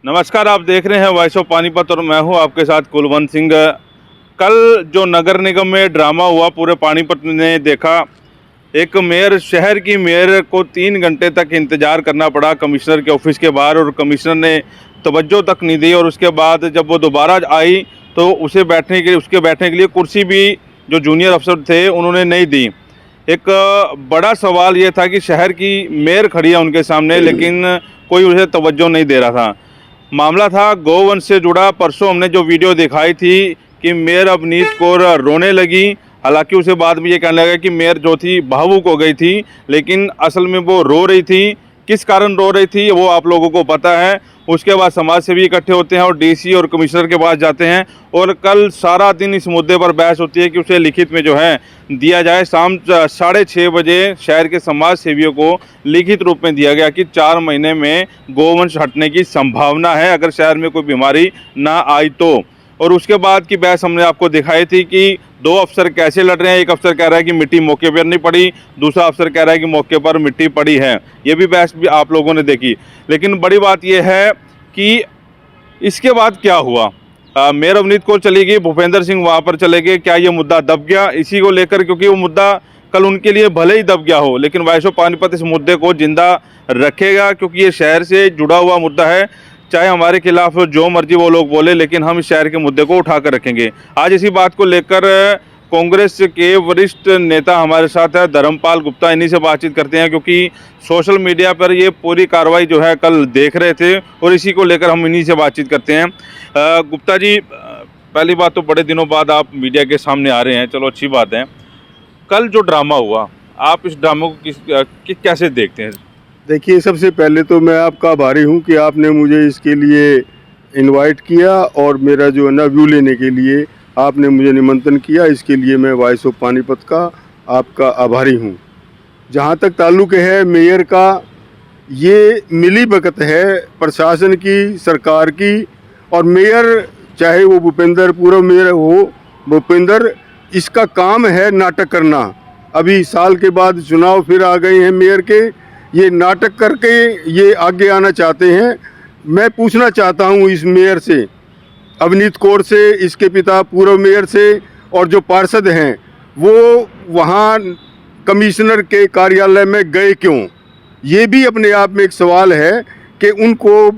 नमस्कार, आप देख रहे हैं वॉइस ऑफ पानीपत और मैं हूं आपके साथ कुलवंत सिंह। कल जो नगर निगम में ड्रामा हुआ पूरे पानीपत ने देखा। एक मेयर, शहर की मेयर को 3 घंटे तक इंतज़ार करना पड़ा कमिश्नर के ऑफिस के बाहर और कमिश्नर ने तवज्जो तक नहीं दी। और उसके बाद जब वो दोबारा आई तो उसके बैठने के लिए कुर्सी भी जो जूनियर अफसर थे उन्होंने नहीं दी। एक बड़ा सवाल ये था कि शहर की मेयर खड़ी है उनके सामने, लेकिन कोई उसे तवज्जो नहीं दे रहा था। मामला था गोवंश से जुड़ा। परसों हमने जो वीडियो दिखाई थी कि मेयर अवनीत कौर रोने लगी। हालांकि उसे बाद में ये कहने लगा कि मेयर जो थी भावुक हो गई थी, लेकिन असल में वो रो रही थी। किस कारण रो रही थी वो आप लोगों को पता है। उसके बाद समाज सेवी इकट्ठे होते हैं और डीसी और कमिश्नर के पास जाते हैं और कल सारा दिन इस मुद्दे पर बहस होती है कि उसे लिखित में जो है दिया जाए। शाम 6:30 बजे शहर के समाज सेवियों को लिखित रूप में दिया गया कि 4 महीने में गोवंश हटने की संभावना है अगर शहर में कोई बीमारी ना आई तो। और उसके बाद की बहस हमने आपको दिखाई थी कि 2 अफसर कैसे लड़ रहे हैं। एक अफसर कह रहा है कि मिट्टी मौके पर नहीं पड़ी, दूसरा अफसर कह रहा है कि मौके पर मिट्टी पड़ी है। ये भी बहस भी आप लोगों ने देखी। लेकिन बड़ी बात यह है कि इसके बाद क्या हुआ। मेयर अवनीत कौर चली गई, भूपेंद्र सिंह वहाँ पर चले गए। क्या ये मुद्दा दब गया? इसी को लेकर, क्योंकि वो मुद्दा कल उनके लिए भले ही दब गया हो, लेकिन वॉइस ऑफ पानीपत इस मुद्दे को जिंदा रखेगा क्योंकि ये शहर से जुड़ा हुआ मुद्दा है। चाहे हमारे खिलाफ जो मर्जी वो लोग बोले, लेकिन हम इस शहर के मुद्दे को उठाकर रखेंगे। आज इसी बात को लेकर कांग्रेस के वरिष्ठ नेता हमारे साथ है, धर्मपाल गुप्ता। इन्हीं से बातचीत करते हैं क्योंकि सोशल मीडिया पर ये पूरी कार्रवाई जो है कल देख रहे थे और इसी को लेकर हम इन्हीं से बातचीत करते हैं। गुप्ता जी, पहली बात तो बड़े दिनों बाद आप मीडिया के सामने आ रहे हैं, चलो अच्छी बात है। कल जो ड्रामा हुआ, आप इस ड्रामा को कैसे देखते हैं? देखिए, सबसे पहले तो मैं आपका आभारी हूं कि आपने मुझे इसके लिए इनवाइट किया और मेरा जो है ना व्यू लेने के लिए आपने मुझे निमंत्रण किया। इसके लिए मैं वॉइस ऑफ पानीपत का आपका आभारी हूं। जहां तक ताल्लुक़ है मेयर का, ये मिली भगत है प्रशासन की, सरकार की। और मेयर चाहे वो भूपेंद्र, पूर्व मेयर हो भूपेंद्र, इसका काम है नाटक करना। अभी साल के बाद चुनाव फिर आ गए हैं मेयर के, ये नाटक करके ये आगे आना चाहते हैं। मैं पूछना चाहता हूँ इस मेयर से, अवनीत कौर से, इसके पिता पूर्व मेयर से, और जो पार्षद हैं वो वहाँ कमिश्नर के कार्यालय में गए क्यों? ये भी अपने आप में एक सवाल है कि उनको,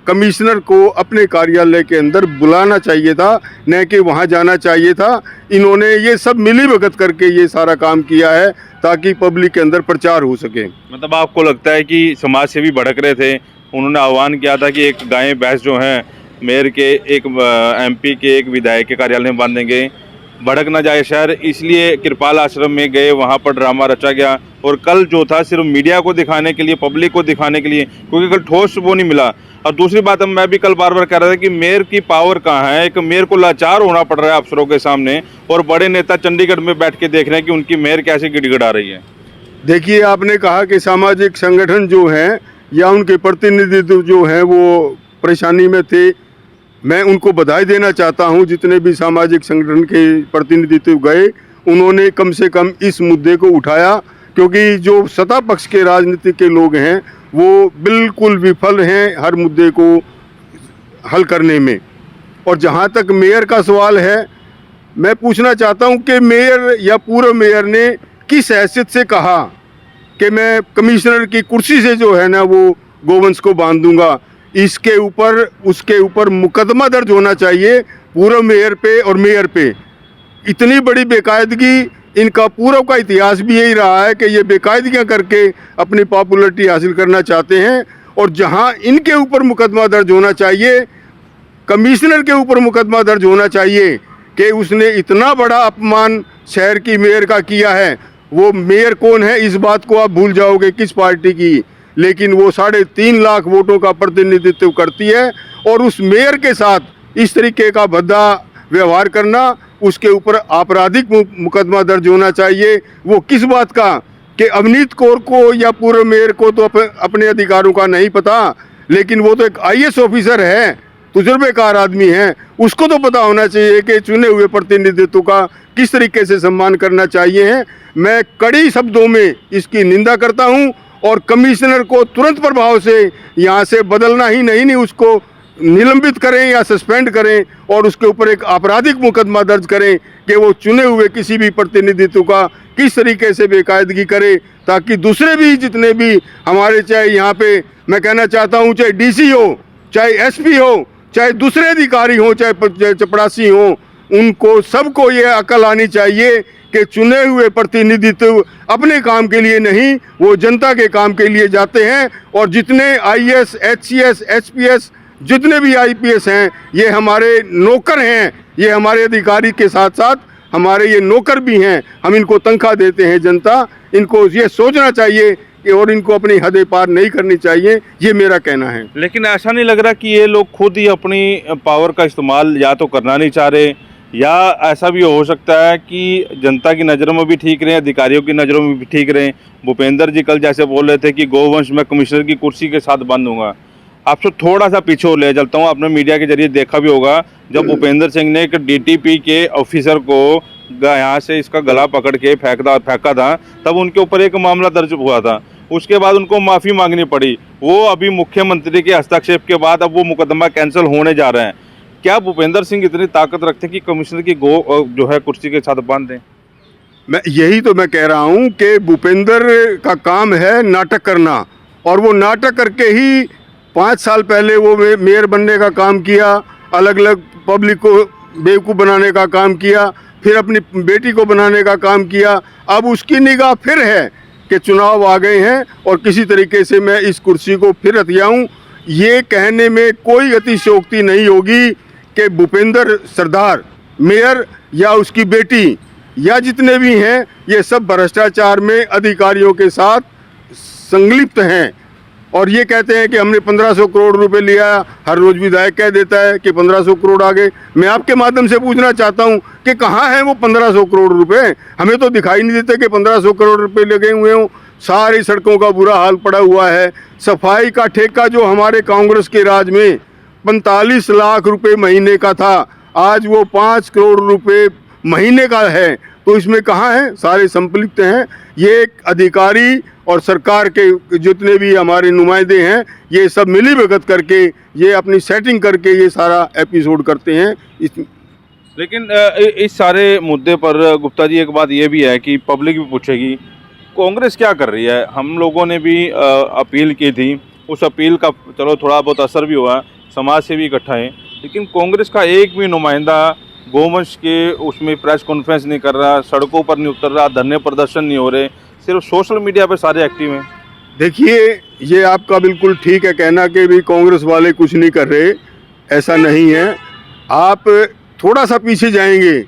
कमिश्नर को अपने कार्यालय के अंदर बुलाना चाहिए था, न कि वहाँ जाना चाहिए था। इन्होंने ये सब मिली भगत करके ये सारा काम किया है ताकि पब्लिक के अंदर प्रचार हो सके। मतलब आपको लगता है कि समाज सेवी भड़क रहे थे? उन्होंने आह्वान किया था कि एक गायें भैंस जो हैं मेयर के, एक एमपी के, एक विधायक के कार्यालय में बांधेंगे, भड़क ना जाए शहर, इसलिए कृपाल आश्रम में गए, वहाँ पर ड्रामा रचा गया। और कल जो था सिर्फ मीडिया को दिखाने के लिए, पब्लिक को दिखाने के लिए, क्योंकि कल ठोस वो नहीं मिला। और दूसरी बात, मैं भी कल बार बार कह रहा था कि मेयर की पावर कहाँ है। एक मेयर को लाचार होना पड़ रहा है अफसरों के सामने और बड़े नेता चंडीगढ़ में बैठ के देख रहे हैं कि उनकी मेयर कैसे गिड़गिड़ा रही है। देखिए, आपने कहा कि सामाजिक संगठन जो हैं या उनके प्रतिनिधित्व जो हैं वो परेशानी में थे। मैं उनको बधाई देना चाहता हूं, जितने भी सामाजिक संगठन के प्रतिनिधित्व गए उन्होंने कम से कम इस मुद्दे को उठाया, क्योंकि जो सत्ता पक्ष के राजनीतिक के लोग हैं वो बिल्कुल विफल हैं हर मुद्दे को हल करने में। और जहां तक मेयर का सवाल है, मैं पूछना चाहता हूं कि मेयर या पूर्व मेयर ने किस हैसियत से कहा कि मैं कमिश्नर की कुर्सी से जो है ना वो गोवंश को बांध दूंगा। इसके ऊपर, उसके ऊपर मुकदमा दर्ज होना चाहिए पूर्व मेयर पे और मेयर पे। इतनी बड़ी बेकायदगी, इनका पूर्व का इतिहास भी यही रहा है कि ये बेकायदगियां करके अपनी पॉपुलरिटी हासिल करना चाहते हैं। और जहां इनके ऊपर मुकदमा दर्ज होना चाहिए, कमिश्नर के ऊपर मुकदमा दर्ज होना चाहिए कि उसने इतना बड़ा अपमान शहर की मेयर का किया है। वो मेयर कौन है इस बात को आप भूल जाओगे, किस पार्टी की, लेकिन वो 3.5 लाख वोटों का प्रतिनिधित्व करती है। और उस मेयर के साथ इस तरीके का भद्दा व्यवहार करना, उसके ऊपर आपराधिक मुकदमा दर्ज होना चाहिए। वो किस बात का कि अवनीत कौर को या पूर्व मेयर को तो अपने अधिकारों का नहीं पता, लेकिन वो तो एक IAS ऑफिसर है, तजुर्बेकार आदमी है, उसको तो पता होना चाहिए कि चुने हुए प्रतिनिधित्व का किस तरीके से सम्मान करना चाहिए है। मैं कड़ी शब्दों में इसकी निंदा करता हूं और कमिश्नर को तुरंत प्रभाव से यहाँ से बदलना ही नहीं उसको निलंबित करें या सस्पेंड करें और उसके ऊपर एक आपराधिक मुकदमा दर्ज करें कि वो चुने हुए किसी भी प्रतिनिधित्व का किस तरीके से बेकायदगी करे, ताकि दूसरे भी जितने भी हमारे, चाहे यहाँ पे मैं कहना चाहता हूँ, चाहे डीसी हो, चाहे एसपी हो, चाहे दूसरे अधिकारी हो, चाहे चपरासी हो, उनको सबको ये अकल आनी चाहिए कि चुने हुए प्रतिनिधित्व अपने काम के लिए नहीं, वो जनता के काम के लिए जाते हैं। और जितने आईएएस, एचसीएस, एचपीएस, जितने भी आईपीएस हैं, ये हमारे नौकर हैं, ये हमारे अधिकारी के साथ साथ हमारे ये नौकर भी हैं। हम इनको तनख्वाह देते हैं, जनता, इनको ये सोचना चाहिए कि और इनको अपनी हदें पार नहीं करनी चाहिए, ये मेरा कहना है। लेकिन ऐसा नहीं लग रहा कि ये लोग खुद ही अपनी पावर का इस्तेमाल या तो करना नहीं चाह रहे, या ऐसा भी हो सकता है कि जनता की नज़रों में भी ठीक रहें, अधिकारियों की नज़रों में भी ठीक रहें। भूपेंद्र जी कल जैसे बोल रहे थे कि गोवंश में कमिश्नर की कुर्सी के साथ बंद दूंगा। आपसे थोड़ा सा पीछे और ले चलता हूँ, आपने मीडिया के जरिए देखा भी होगा, जब भूपेंद्र सिंह ने एक डीटीपी के ऑफिसर को यहाँ से इसका गला पकड़ के फेंका था, तब उनके ऊपर एक मामला दर्ज हुआ था। उसके बाद उनको माफ़ी मांगनी पड़ी। वो अभी मुख्यमंत्री के हस्तक्षेप के बाद अब वो मुकदमा कैंसिल होने जा रहे हैं। क्या भूपेंद्र सिंह इतनी ताकत रखते हैं कि कमिश्नर की जो है कुर्सी के साथ बांध दें? मैं यही तो मैं कह रहा हूँ कि भूपेंद्र का काम है नाटक करना, और वो नाटक करके ही 5 साल पहले वो मेयर बनने का काम किया, अलग अलग पब्लिक को बेवकूफ़ बनाने का काम किया, फिर अपनी बेटी को बनाने का काम किया। अब उसकी निगाह फिर है कि चुनाव आ गए हैं और किसी तरीके से मैं इस कुर्सी को फिर हथियाऊँ। ये कहने में कोई अतिशयोक्ति नहीं होगी कि भूपेंद्र सरदार मेयर या उसकी बेटी या जितने भी हैं, ये सब भ्रष्टाचार में अधिकारियों के साथ संलिप्त हैं। और ये कहते हैं कि हमने 1500 करोड़ रुपए लिया, हर रोज़ विधायक कह देता है कि 1500 करोड़ आ गए। मैं आपके माध्यम से पूछना चाहता हूँ कि कहाँ हैं वो 1500 करोड़ रुपए? हमें तो दिखाई नहीं देते कि 1500 करोड़ रुपए लगे हुए हों। सारी सड़कों का बुरा हाल पड़ा हुआ है। सफाई का ठेका जो हमारे कांग्रेस के राज में 45 लाख रुपए महीने का था, आज वो 5 करोड़ रुपए महीने का है। तो इसमें कहाँ है? सारे संपलिप्त हैं। ये एक अधिकारी और सरकार के जितने भी हमारे नुमाइंदे हैं, ये सब मिली भगत करके, ये अपनी सेटिंग करके ये सारा एपिसोड करते हैं। लेकिन इस सारे मुद्दे पर गुप्ता जी एक बात ये भी है कि पब्लिक भी पूछेगी कांग्रेस क्या कर रही है। हम लोगों ने भी अपील की थी, उस अपील का चलो थोड़ा बहुत असर भी हुआ, समाज से भी इकट्ठा है, लेकिन कांग्रेस का एक भी नुमाइंदा गोवंश के उसमें प्रेस कॉन्फ्रेंस नहीं कर रहा, सड़कों पर नहीं उतर रहा, धरने प्रदर्शन नहीं हो रहे, सिर्फ सोशल मीडिया पे सारे एक्टिव हैं। देखिए, ये आपका बिल्कुल ठीक है कहना कि भी कांग्रेस वाले कुछ नहीं कर रहे, ऐसा नहीं है। आप थोड़ा सा पीछे जाएंगे,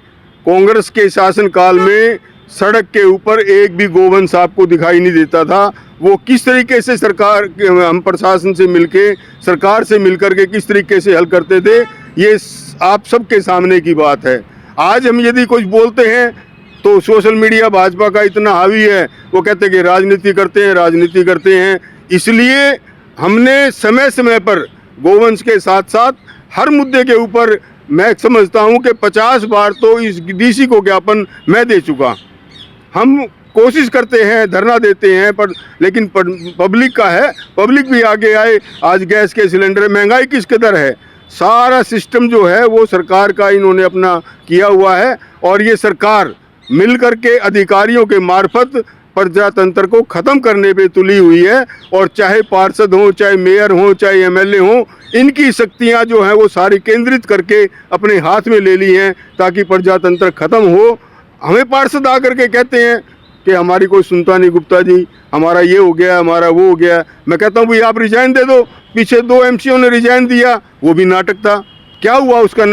कांग्रेस के शासनकाल में सड़क के ऊपर एक भी गोवंश आपको दिखाई नहीं देता था। वो किस तरीके से सरकार, हम प्रशासन से मिलके, सरकार से मिलकर के किस तरीके से हल करते थे, ये आप सबके सामने की बात है। आज हम यदि कुछ बोलते हैं तो सोशल मीडिया भाजपा का इतना हावी है, वो कहते हैं कि राजनीति करते हैं, राजनीति करते हैं। इसलिए हमने समय समय पर गोवंश के साथ साथ हर मुद्दे के ऊपर, मैं समझता हूं कि 50 बार तो इस डीसी को ज्ञापन मैं दे चुका। हम कोशिश करते हैं, धरना देते हैं, पर लेकिन पब्लिक का है, पब्लिक भी आगे आए। आज गैस के सिलेंडर, महंगाई किस कदर है, सारा सिस्टम जो है वो सरकार का इन्होंने अपना किया हुआ है। और ये सरकार मिलकर के अधिकारियों के मार्फत प्रजातंत्र को ख़त्म करने पे तुली हुई है। और चाहे पार्षद हों, चाहे मेयर हों, चाहे एमएलए हों, इनकी शक्तियां जो हैं वो सारी केंद्रित करके अपने हाथ में ले ली हैं ताकि प्रजातंत्र ख़त्म हो। हमें पार्षद आकर के कहते हैं कि हमारी कोई सुनता नहीं गुप्ता जी, हमारा ये हो गया, हमारा वो हो गया। मैं कहता हूँ भाई आप रिजाइन दे दो। पीछे 2 एमसीओ ने रिजाइन दिया, वो भी नाटक था। क्या हुआ उसका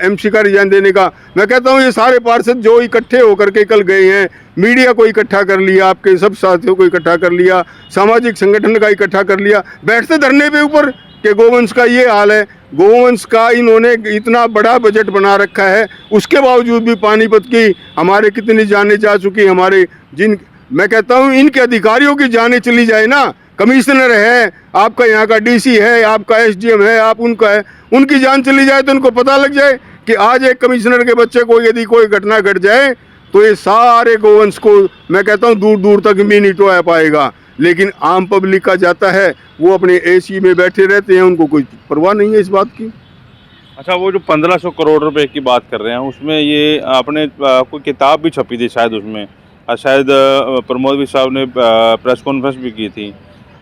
एमसी का रिजाइन देने का? मैं कहता हूँ ये सारे पार्षद जो इकट्ठे होकर के कल गए हैं, मीडिया को इकट्ठा कर लिया, आपके सब साथियों को इकट्ठा कर लिया, सामाजिक संगठन का इकट्ठा कर लिया, बैठते धरने पे ऊपर कि गोवंश का ये हाल है। गोवंश का इन्होंने इतना बड़ा बजट बना रखा है, उसके बावजूद भी पानीपत की हमारे कितनी जानें जा चुकी, हमारे मैं कहता हूँ इनके अधिकारियों की जानें चली जाए ना। कमिश्नर है आपका, यहाँ का डीसी है, आपका एसडीएम है, आप उनका है, उनकी जान चली जाए तो उनको पता लग जाए कि आज एक कमिश्नर के बच्चे को यदि कोई घटना घट जाए तो ये सारे गोवंश को, मैं कहता हूँ दूर दूर तक भी नहीं टोया पाएगा। लेकिन आम पब्लिक का जाता है, वो अपने एसी में बैठे रहते हैं, उनको कोई परवाह नहीं है इस बात की। अच्छा, वो जो 1500 करोड़ रुपए की बात कर रहे हैं, उसमें ये आपने कोई किताब भी छपी थी शायद उसमें, शायद प्रमोद भी साहब ने प्रेस कॉन्फ्रेंस भी की थी।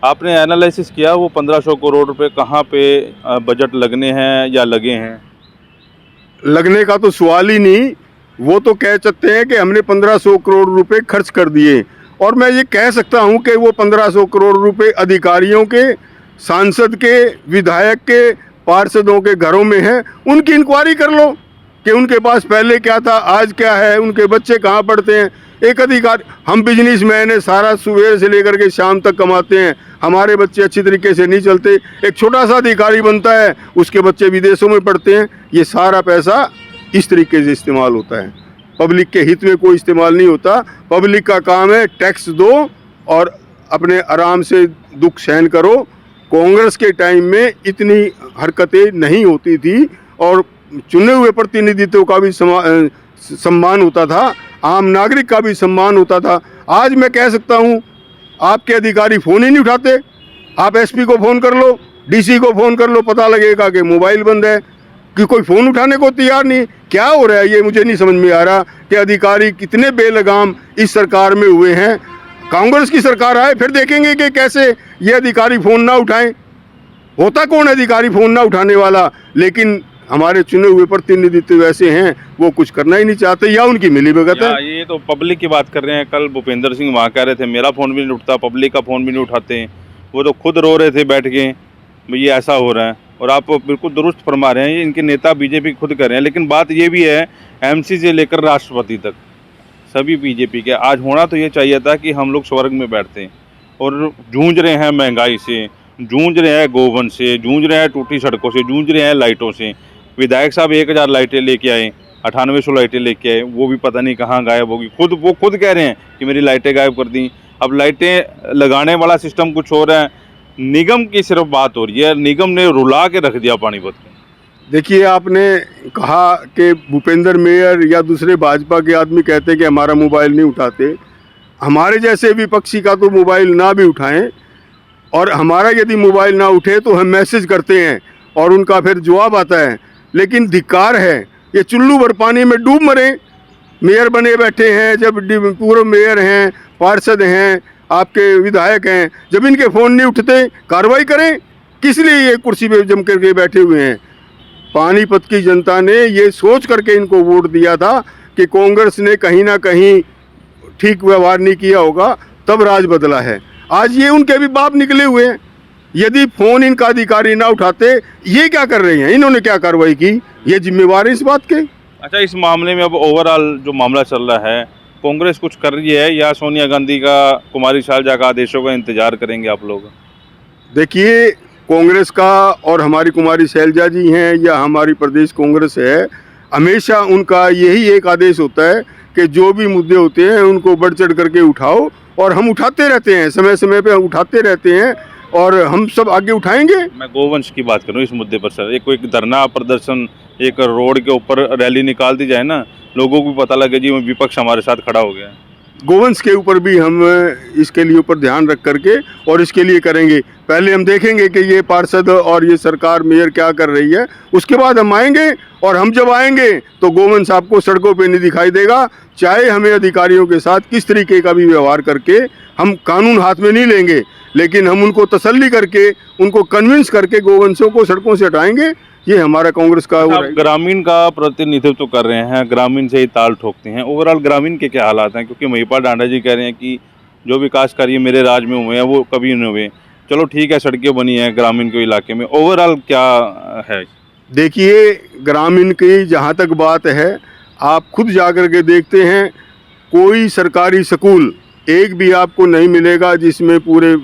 आपने एनालिसिस किया वो 1500 करोड़ रुपए कहाँ पे बजट लगने हैं या लगे हैं? लगने का तो सवाल ही नहीं, वो तो कह सकते हैं कि हमने 1500 करोड़ रुपए खर्च कर दिए, और मैं ये कह सकता हूं कि वो 1500 करोड़ रुपए अधिकारियों के, सांसद के, विधायक के, पार्षदों के घरों में है। उनकी इंक्वायरी कर लो कि उनके पास पहले क्या था, आज क्या है, उनके बच्चे कहाँ पढ़ते हैं। एक अधिकारी, हम बिजनेसमैन है, सारा सुबह से लेकर के शाम तक कमाते हैं, हमारे बच्चे अच्छी तरीके से नहीं चलते। एक छोटा सा अधिकारी बनता है, उसके बच्चे विदेशों में पढ़ते हैं। ये सारा पैसा इस तरीके से इस्तेमाल होता है, पब्लिक के हित में कोई इस्तेमाल नहीं होता। पब्लिक का काम है टैक्स दो और अपने आराम से दुख सहन करो। कांग्रेस के टाइम में इतनी हरकतें नहीं होती थी और चुने हुए प्रतिनिधित्व का भी सम्मान होता था, आम नागरिक का भी सम्मान होता था। आज मैं कह सकता हूँ, आपके अधिकारी फ़ोन ही नहीं उठाते। आप एसपी को फ़ोन कर लो, डीसी को फ़ोन कर लो, पता लगेगा कि मोबाइल बंद है, कि कोई फ़ोन उठाने को तैयार नहीं। क्या हो रहा है ये मुझे नहीं समझ में आ रहा कि अधिकारी कितने बेलगाम इस सरकार में हुए हैं। कांग्रेस की सरकार आए फिर देखेंगे कि कैसे ये अधिकारी फ़ोन ना उठाएं। होता कौन अधिकारी फ़ोन ना उठाने वाला, लेकिन हमारे चुने हुए प्रतिनिधित्व ऐसे हैं, वो कुछ करना ही नहीं चाहते, या उनकी मिलीभगत है। ये तो पब्लिक की बात कर रहे हैं। कल भूपेंद्र सिंह वहाँ कह रहे थे मेरा फ़ोन भी नहीं उठता, पब्लिक का फ़ोन भी नहीं उठाते। वो तो खुद रो रहे थे बैठ के, ये ऐसा हो रहा है। और आप बिल्कुल दुरुस्त फरमा रहे हैं, ये इनके नेता बीजेपी खुद कर रहे हैं। लेकिन बात ये भी है, एमसी से लेकर राष्ट्रपति तक सभी बीजेपी के। आज होना तो ये चाहिए था कि हम लोग स्वर्ग में बैठते हैं, और जूझ रहे हैं महंगाई से, जूझ रहे हैं गोवन से, जूझ रहे हैं टूटी सड़कों से, जूझ रहे हैं लाइटों से। विधायक साहब 1000 लाइटें लेके आए, 9800 लाइटें लेके आए, वो भी पता नहीं कहाँ गायब होगी। वो खुद कह रहे हैं कि मेरी लाइटें गायब कर दी। अब लाइटें लगाने वाला सिस्टम कुछ हो रहा है, निगम की सिर्फ बात हो रही है। निगम ने रुला के रख दिया पानीपत को। देखिए, आपने कहा कि भूपेंद्र मेयर या दूसरे भाजपा के आदमी कहते हैं कि हमारा मोबाइल नहीं उठाते। हमारे जैसे विपक्षी का तो मोबाइल ना भी उठाएं, और हमारा यदि मोबाइल ना उठे तो हम मैसेज करते हैं और उनका फिर जवाब आता है। लेकिन धिक्कार है, ये चुल्लू भर पानी में डूब मरे। मेयर बने बैठे हैं, जब पूर्व मेयर हैं, पार्षद हैं, आपके विधायक हैं, जब इनके फ़ोन नहीं उठते, कार्रवाई करें। किस लिए ये कुर्सी पे जम करके बैठे हुए हैं? पानीपत की जनता ने ये सोच करके इनको वोट दिया था कि कांग्रेस ने कहीं ना कहीं ठीक व्यवहार नहीं किया होगा, तब राज बदला है। आज ये उनके भी बाप निकले हुए हैं। यदि फ़ोन इनका अधिकारी ना उठाते, ये क्या कर रहे हैं, इन्होंने क्या कार्रवाई की, ये जिम्मेवार है इस बात के। अच्छा, इस मामले में अब ओवरऑल जो मामला चल रहा है, कांग्रेस कुछ कर रही है या सोनिया गांधी का, कुमारी शैलजा का आदेशों का इंतजार करेंगे आप लोग? देखिए, कांग्रेस का और हमारी कुमारी शैलजा जी हैं या हमारी प्रदेश कांग्रेस है, हमेशा उनका यही एक आदेश होता है कि जो भी मुद्दे होते हैं उनको बढ़ चढ़ करके उठाओ, और हम उठाते रहते हैं, समय समय पे उठाते रहते हैं, और हम सब आगे उठाएंगे। मैं गोवंश की बात करूँ इस मुद्दे पर सर, एक कोई धरना प्रदर्शन, एक रोड के ऊपर रैली निकाल दी जाए ना, लोगों को पता लगे जी विपक्ष हमारे साथ खड़ा हो गया। गोवंश के ऊपर भी हम इसके लिए ऊपर ध्यान रख करके और इसके लिए करेंगे। पहले हम देखेंगे कि ये पार्षद और ये सरकार मेयर क्या कर रही है, उसके बाद हम आएंगे। और हम जब आएंगे तो गोवंश आपको सड़कों पे नहीं दिखाई देगा। चाहे हमें अधिकारियों के साथ किस तरीके का भी व्यवहार करके, हम कानून हाथ में नहीं लेंगे, लेकिन हम उनको तसल्ली करके, उनको कन्विंस करके गोवंशों को सड़कों से हटाएंगे। ये हमारा कांग्रेस का आप ग्रामीण का प्रतिनिधित्व कर रहे हैं, ग्रामीण से ही ताल ठोकते हैं। ओवरऑल ग्रामीण के क्या हालात हैं? क्योंकि महिपाल डांडा जी कह रहे हैं कि जो विकास कार्य मेरे राज में हुए हैं वो कभी नहीं हुए। चलो ठीक है, सड़कें बनी हैं ग्रामीण के इलाके में, ओवरऑल क्या है? देखिए, ग्रामीण की जहाँ तक बात है, आप खुद जाकर के देखते हैं, कोई सरकारी स्कूल एक भी आपको नहीं मिलेगा जिसमें पूरे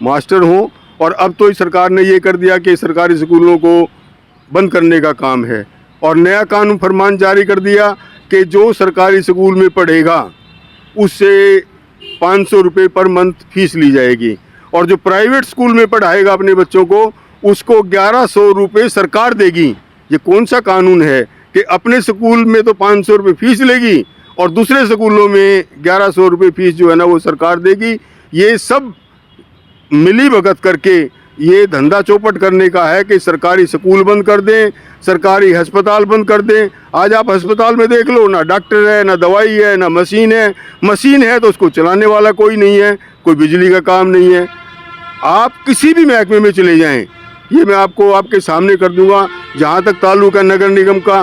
मास्टर हों। और अब तो इस सरकार ने ये कर दिया कि सरकारी स्कूलों को बंद करने का काम है, और नया कानून फरमान जारी कर दिया कि जो सरकारी स्कूल में पढ़ेगा उससे 500 रुपये पर मंथ फीस ली जाएगी, और जो प्राइवेट स्कूल में पढ़ाएगा अपने बच्चों को उसको 1100 रुपये सरकार देगी। ये कौन सा कानून है कि अपने स्कूल में तो 500 रुपये फीस लेगी और दूसरे स्कूलों में 1100 रुपये फीस जो है ना वो सरकार देगी? ये सब मिली भगत करके ये धंधा चौपट करने का है कि सरकारी स्कूल बंद कर दें, सरकारी अस्पताल बंद कर दें। आज आप अस्पताल में देख लो, ना डॉक्टर है, ना दवाई है, ना मशीन है। मशीन है तो उसको चलाने वाला कोई नहीं है, कोई बिजली का काम नहीं है। आप किसी भी महकमे में चले जाएं, ये मैं आपको आपके सामने कर दूंगा। जहाँ तक ताल्लुक है नगर निगम का,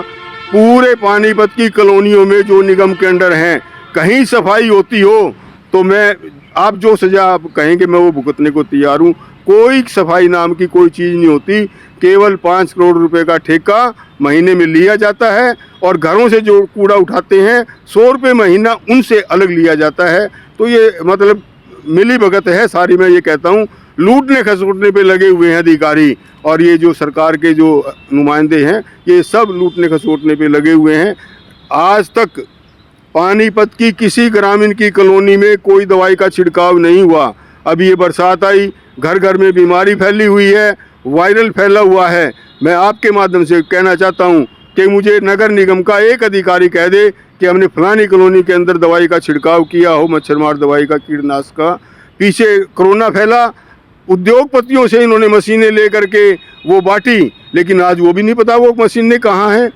पूरे पानीपत की कॉलोनियों में जो निगम के अंडर हैं, कहीं सफाई होती हो तो मैं, आप जो सजा आप कहेंगे मैं वो भुगतने को तैयार हूँ। कोई सफाई नाम की कोई चीज़ नहीं होती। केवल 5 करोड़ रुपए का ठेका महीने में लिया जाता है और घरों से जो कूड़ा उठाते हैं 100 रुपये महीना उनसे अलग लिया जाता है। तो ये मतलब मिली भगत है सारी। मैं ये कहता हूँ, लूटने खसोटने पे लगे हुए हैं अधिकारी, और ये जो सरकार के जो नुमाइंदे हैं ये सब लूटने खसोटने पे लगे हुए हैं। आज तक पानीपत की किसी ग्रामीण की कॉलोनी में कोई दवाई का छिड़काव नहीं हुआ। अभी ये बरसात आई, घर घर में बीमारी फैली हुई है, वायरल फैला हुआ है। मैं आपके माध्यम से कहना चाहता हूँ कि मुझे नगर निगम का एक अधिकारी कह दे कि हमने फलानी कॉलोनी के अंदर दवाई का छिड़काव किया हो, मच्छरमार दवाई का, कीटनाशक का। पीछे कोरोना फैला, उद्योगपतियों से इन्होंने मशीनें ले करके वो बांटी, लेकिन आज वो भी नहीं पता वो मशीनें कहाँ हैं।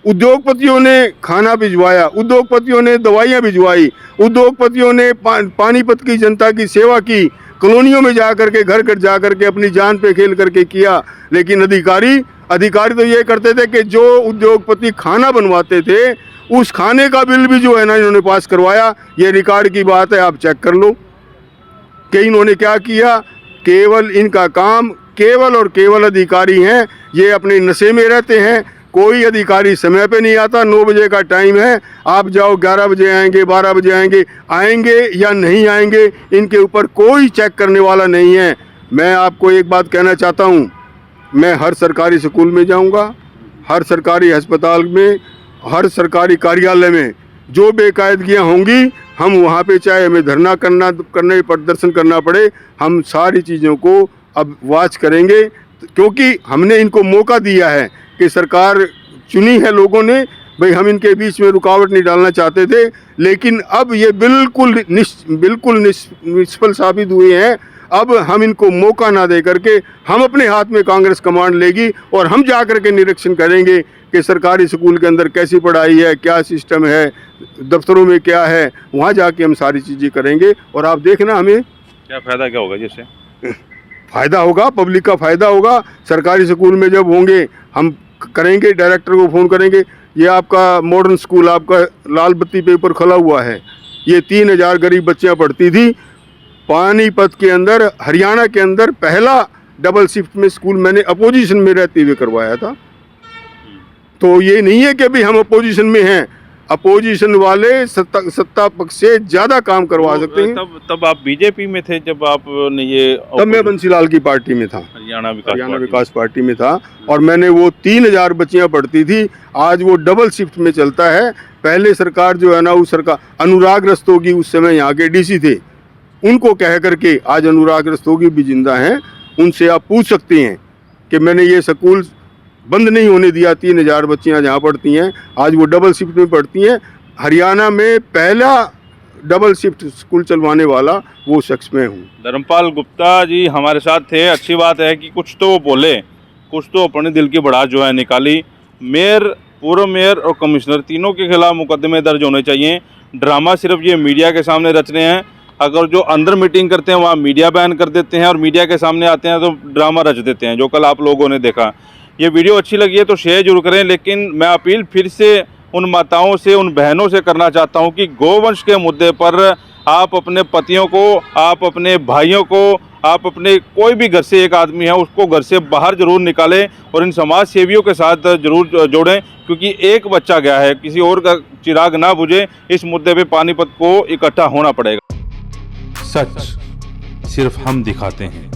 उद्योगपतियों ने खाना भिजवाया, उद्योगपतियों ने दवाइयाँ भिजवाई, उद्योगपतियों ने पानीपत की जनता की सेवा की, कॉलोनियों में जा करके, घर घर जा करके अपनी जान पे खेल करके किया। लेकिन अधिकारी तो ये करते थे कि जो उद्योगपति खाना बनवाते थे उस खाने का बिल भी जो है ना इन्होंने पास करवाया। ये रिकॉर्ड की बात है, आप चेक कर लो कि इन्होंने क्या किया। केवल इनका काम, केवल और केवल अधिकारी हैं, ये अपने नशे में रहते हैं। कोई अधिकारी समय पे नहीं आता। 9 बजे का टाइम है, आप जाओ, 11 बजे आएंगे, 12 बजे आएंगे या नहीं आएंगे, इनके ऊपर कोई चेक करने वाला नहीं है। मैं आपको एक बात कहना चाहता हूँ, मैं हर सरकारी स्कूल में जाऊँगा, हर सरकारी अस्पताल में, हर सरकारी कार्यालय में जो बेकायदगियाँ होंगी हम वहाँ पे, चाहे हमें धरना करने प्रदर्शन करना पड़े, हम सारी चीज़ों को अब वॉच करेंगे। क्योंकि हमने इनको मौका दिया है कि सरकार चुनी है लोगों ने, भाई हम इनके बीच में रुकावट नहीं डालना चाहते थे, लेकिन अब ये बिल्कुल निष्फल साबित हुए हैं। अब हम इनको मौका ना दे करके हम अपने हाथ में कांग्रेस कमांड लेगी और हम जा कर के निरीक्षण करेंगे कि सरकारी स्कूल के अंदर कैसी पढ़ाई है, क्या सिस्टम है, दफ्तरों में क्या है, वहाँ जाके हम सारी चीज़ें करेंगे। और आप देखना हमें क्या फ़ायदा क्या होगा जिससे? फ़ायदा होगा, पब्लिक का फ़ायदा होगा। सरकारी स्कूल में जब होंगे हम करेंगे, डायरेक्टर को फ़ोन करेंगे, ये आपका मॉडर्न स्कूल आपका लाल बत्ती पे ऊपर खुला हुआ है, ये 3000 गरीब बच्चियाँ पढ़ती थी। पानीपत के अंदर, हरियाणा के अंदर पहला डबल शिफ्ट में स्कूल मैंने अपोजिशन में रहते हुए करवाया था। तो ये नहीं है कि अभी हम अपोजिशन में हैं, अपोजिशन वाले सत्ता पक्ष से ज़्यादा काम करवा सकते हैं। तब आप बीजेपी में थे जब आपने ये? तब मैं बंसीलाल की पार्टी में था, हरियाणा विकास पार्टी में था, और मैंने वो 3000 बच्चियाँ पढ़ती थी। आज वो डबल शिफ्ट में चलता है। पहले सरकार जो है ना, उस सरकार, अनुराग रस्तोगी उस समय यहाँ के डीसी थे, उनको कह करके, आज अनुराग रस्तोगी भी जिंदा हैं, उनसे आप पूछ सकते हैं कि मैंने ये स्कूल बंद नहीं होने दिया। 3000 बच्चियाँ जहाँ पढ़ती हैं, आज वो डबल शिफ्ट में पढ़ती हैं। हरियाणा में पहला डबल शिफ्ट स्कूल चलवाने वाला वो शख्स मैं हूँ। धर्मपाल गुप्ता जी हमारे साथ थे। अच्छी बात है कि कुछ तो वो बोले, कुछ तो अपने दिल की भड़ास जो है निकाली। मेयर, पूर्व मेयर और कमिश्नर तीनों के खिलाफ मुकदमे दर्ज होने चाहिए। ड्रामा सिर्फ ये मीडिया के सामने रच रहे हैं। अगर जो अंदर मीटिंग करते हैं वहाँ मीडिया बैन कर देते हैं और मीडिया के सामने आते हैं तो ड्रामा रच देते हैं, जो कल आप लोगों ने देखा। ये वीडियो अच्छी लगी है तो शेयर जरूर करें, लेकिन मैं अपील फिर से उन माताओं से, उन बहनों से करना चाहता हूं कि गोवंश के मुद्दे पर आप अपने पतियों को, आप अपने भाइयों को, आप अपने कोई भी घर से एक आदमी है उसको घर से बाहर जरूर निकालें और इन समाज सेवियों के साथ जरूर जोड़ें, क्योंकि एक बच्चा गया है, किसी और का चिराग ना बुझे। इस मुद्दे पे पानीपत को इकट्ठा होना पड़ेगा। सच सिर्फ हम दिखाते हैं।